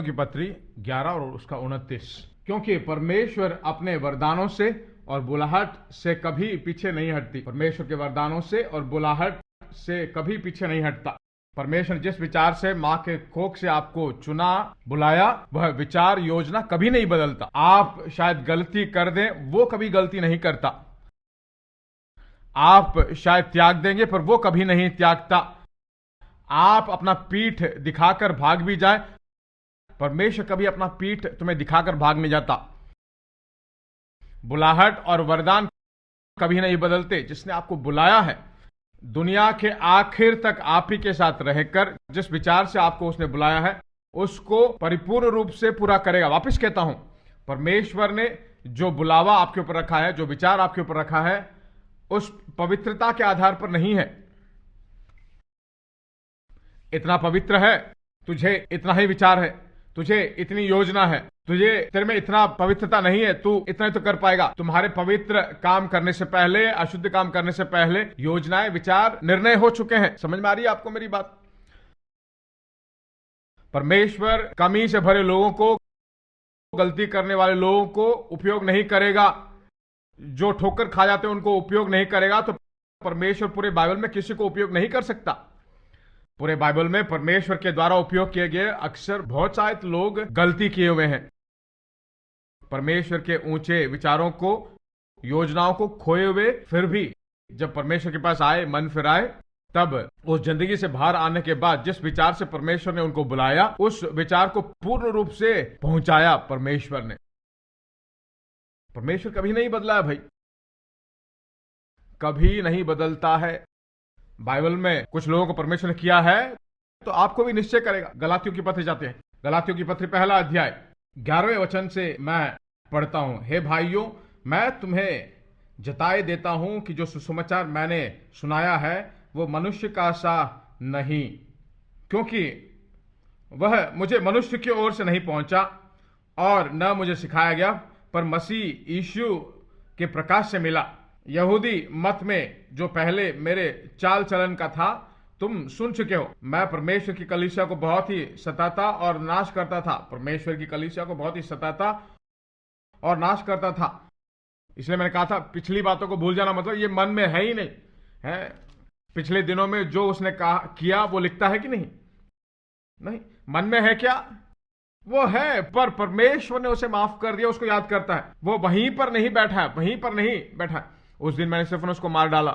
की पत्री 11 और उसका 29। क्योंकि परमेश्वर अपने वरदानों से और बुलाहट से कभी पीछे नहीं हटती। परमेश्वर के वरदानों से और बुलाहट से कभी पीछे नहीं हटता। परमेश्वर जिस विचार से मां के कोख से आपको चुना, बुलाया, वह विचार योजना कभी नहीं बदलता। आप शायद गलती कर दें, वो कभी गलती नहीं करता। आप शायद त्याग देंगे, पर वो कभी नहीं त्यागता। आप अपना पीठ दिखाकर भाग भी जाए, परमेश्वर कभी अपना पीठ तुम्हें दिखाकर भाग नहीं जाता। बुलाहट और वरदान कभी नहीं बदलते। जिसने आपको बुलाया है, दुनिया के आखिर तक आप ही के साथ रहकर जिस विचार से आपको उसने बुलाया है, उसको परिपूर्ण रूप से पूरा करेगा। वापस कहता हूं, परमेश्वर ने जो बुलावा आपके ऊपर रखा है, जो विचार आपके ऊपर रखा है, उस पवित्रता के आधार पर नहीं है। इतना पवित्र है, तुझे इतना ही विचार है, तुझे इतनी योजना है, तेरे में इतना पवित्रता नहीं है, तू इतना ही तो कर पाएगा। तुम्हारे पवित्र काम करने से पहले, अशुद्ध काम करने से पहले योजनाएं, विचार, निर्णय हो चुके हैं। समझ में आ रही है आपको मेरी बात? परमेश्वर कमी से भरे लोगों को, गलती करने वाले लोगों को उपयोग नहीं करेगा। जो ठोकर खा जाते हैं उनको उपयोग नहीं करेगा। तो परमेश्वर पूरे बाइबल में किसी को उपयोग नहीं कर सकता। पूरे बाइबल में परमेश्वर के द्वारा उपयोग किए गए अक्सर बहुत सारे लोग गलती किए हुए हैं। परमेश्वर के ऊंचे विचारों को, योजनाओं को खोए हुए, फिर भी जब परमेश्वर के पास आए, मन फिराए, तब उस जिंदगी से बाहर आने के बाद जिस विचार से परमेश्वर ने उनको बुलाया, उस विचार को पूर्ण रूप से पहुंचाया परमेश्वर ने। परमेश्वर कभी नहीं बदला है भाई, कभी नहीं बदलता है। बाइबल में कुछ लोगों को परमेश्वर ने किया है, तो आपको भी निश्चय करेगा। गलातियों की पत्री जाते हैं, गलातियों की पत्री 1 अध्याय 11वें वचन से मैं पढ़ता हूं। हे भाइयों, मैं तुम्हें जताए देता हूं कि जो सुसमाचार मैंने सुनाया है वो मनुष्य का सा नहीं, क्योंकि वह मुझे मनुष्य की ओर से नहीं पहुंचा और न मुझे सिखाया गया, पर मसीह यीशु के प्रकाश से मिला। यहूदी मत में जो पहले मेरे चाल चलन का था तुम सुन चुके हो। मैं परमेश्वर की कलीसिया को बहुत ही सताता और नाश करता था। परमेश्वर की कलीसिया को बहुत ही सताता और नाश करता था। इसलिए मैंने कहा था, पिछली बातों को भूल जाना मतलब ये मन में है ही नहीं है। पिछले दिनों में जो उसने कहा किया वो लिखता है कि नहीं? नहीं। मन में है क्या? वो है, पर परमेश्वर ने उसे माफ कर दिया, उसको याद करता है। वो वहीं पर नहीं बैठा है, वहीं पर नहीं बैठा है। उस दिन मैंने सिर्फ उसको मार डाला।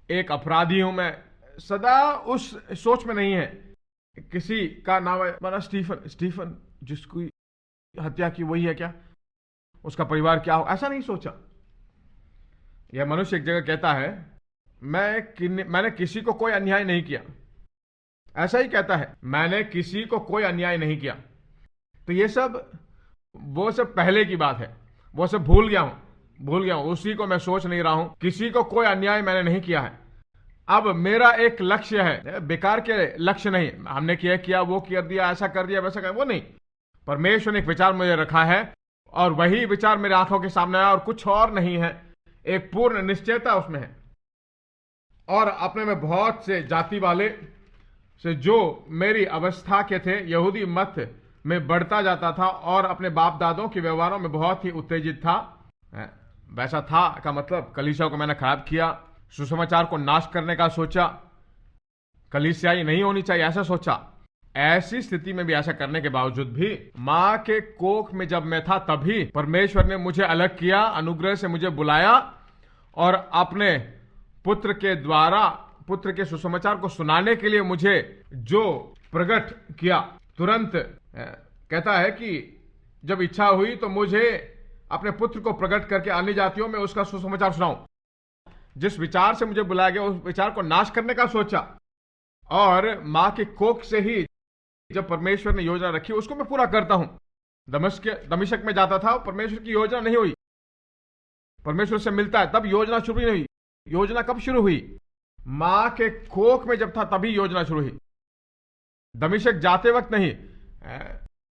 एक अपराधी हूं मैं, सदा उस सोच में नहीं है। किसी का नाम है माना स्टीफन, जिसकी हत्या की वही है क्या? उसका परिवार क्या हो? ऐसा नहीं सोचा। यह मनुष्य एक जगह कहता है, मैंने किसी को कोई अन्याय नहीं किया। ऐसा ही कहता है, मैंने किसी को कोई अन्याय नहीं किया। तो ये सब, वो सब पहले की बात है, वो सब भूल गया हूं, उसी को मैं सोच नहीं रहा हूं। किसी को कोई अन्याय मैंने नहीं किया है। अब मेरा एक लक्ष्य है, बेकार के लक्ष्य नहीं, हमने किया वो कर दिया, ऐसा कर दिया, वैसा कर, वो नहीं। परमेश्वर ने एक विचार मुझे रखा है और वही विचार मेरे आंखों के सामने आया और कुछ और नहीं है। एक पूर्ण निश्चयता उसमें है। और अपने में बहुत से जाति वाले से जो मेरी अवस्था के थे, यहूदी मत में बढ़ता जाता था और अपने बाप दादों के व्यवहारों में बहुत ही उत्तेजित था। वैसा था का मतलब कलीसिया को मैंने खराब किया, सुसमाचार को नाश करने का सोचा, कलीसियाई नहीं होनी चाहिए ऐसा सोचा। ऐसी स्थिति में भी ऐसा करने के बावजूद भी मां के कोख में जब मैं था तभी परमेश्वर ने मुझे अलग किया, अनुग्रह से मुझे बुलाया और अपने पुत्र के द्वारा, पुत्र के सुसमाचार को सुनाने के लिए मुझे जो प्रकट किया, तुरंत कहता है कि जब इच्छा हुई तो मुझे अपने पुत्र को प्रकट करके अन्य जातियों में उसका सुसमाचार सुनाऊं। जिस विचार से मुझे बुलाया गया उस विचार को नाश करने का सोचा और मां के कोख से ही जब परमेश्वर ने योजना रखी उसको मैं पूरा करता हूं। दमिश्क में जाता था, परमेश्वर की योजना नहीं हुई। परमेश्वर से मिलता है तब योजना शुरू नहीं हुई। योजना कब शुरू हुई? मां के कोख में जब था तभी योजना शुरू हुई। दमिश्क जाते वक्त नहीं।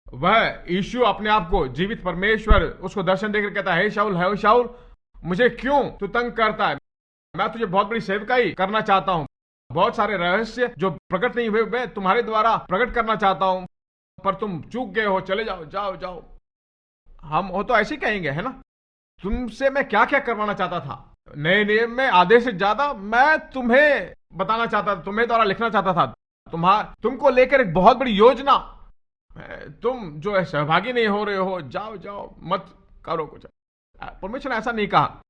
वह यीशु अपने आप को जीवित परमेश्वर उसको दर्शन देकर कहता है, हे शाऊल, मुझे क्यों तू तंग करता है? मैं तुझे बहुत बड़ी सेवकाई करना चाहता हूं। बहुत सारे रहस्य जो प्रकट नहीं हुए मैं तुम्हारे द्वारा प्रकट करना चाहता हूं। पर तुम चूक गए हो, चले जाओ, जाओ जाओ। हम हो तो ऐसे ही कहेंगे, है ना? तुमसे मैं क्या क्या करवाना चाहता था, नए नियम में आधे से ज्यादा मैं तुम्हें बताना चाहता था, तुम्हें द्वारा लिखना चाहता था। तुमको लेकर एक बहुत बड़ी योजना, तुम जो है सहभागी नहीं हो रहे हो, जाओ जाओ, मत करो कुछ। परमेश्वर ने ऐसा नहीं कहा।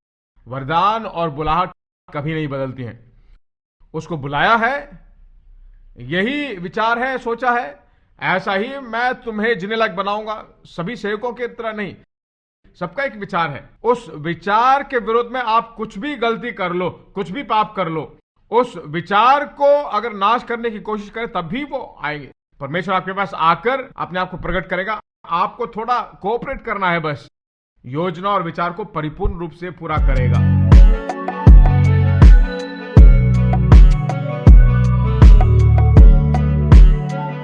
वरदान और बुलाहट कभी नहीं बदलती हैं। उसको बुलाया है, यही विचार है, सोचा है, ऐसा ही मैं तुम्हें जीने लायक बनाऊंगा। सभी सेवकों की तरह नहीं, सबका एक विचार है। उस विचार के विरोध में आप कुछ भी गलती कर लो, कुछ भी पाप कर लो, उस विचार को अगर नाश करने की कोशिश करें तब भी वो आएंगे। परमेश्वर आपके पास आकर अपने आप को प्रकट करेगा। आपको थोड़ा कोऑपरेट करना है, बस योजना और विचार को परिपूर्ण रूप से पूरा करेगा।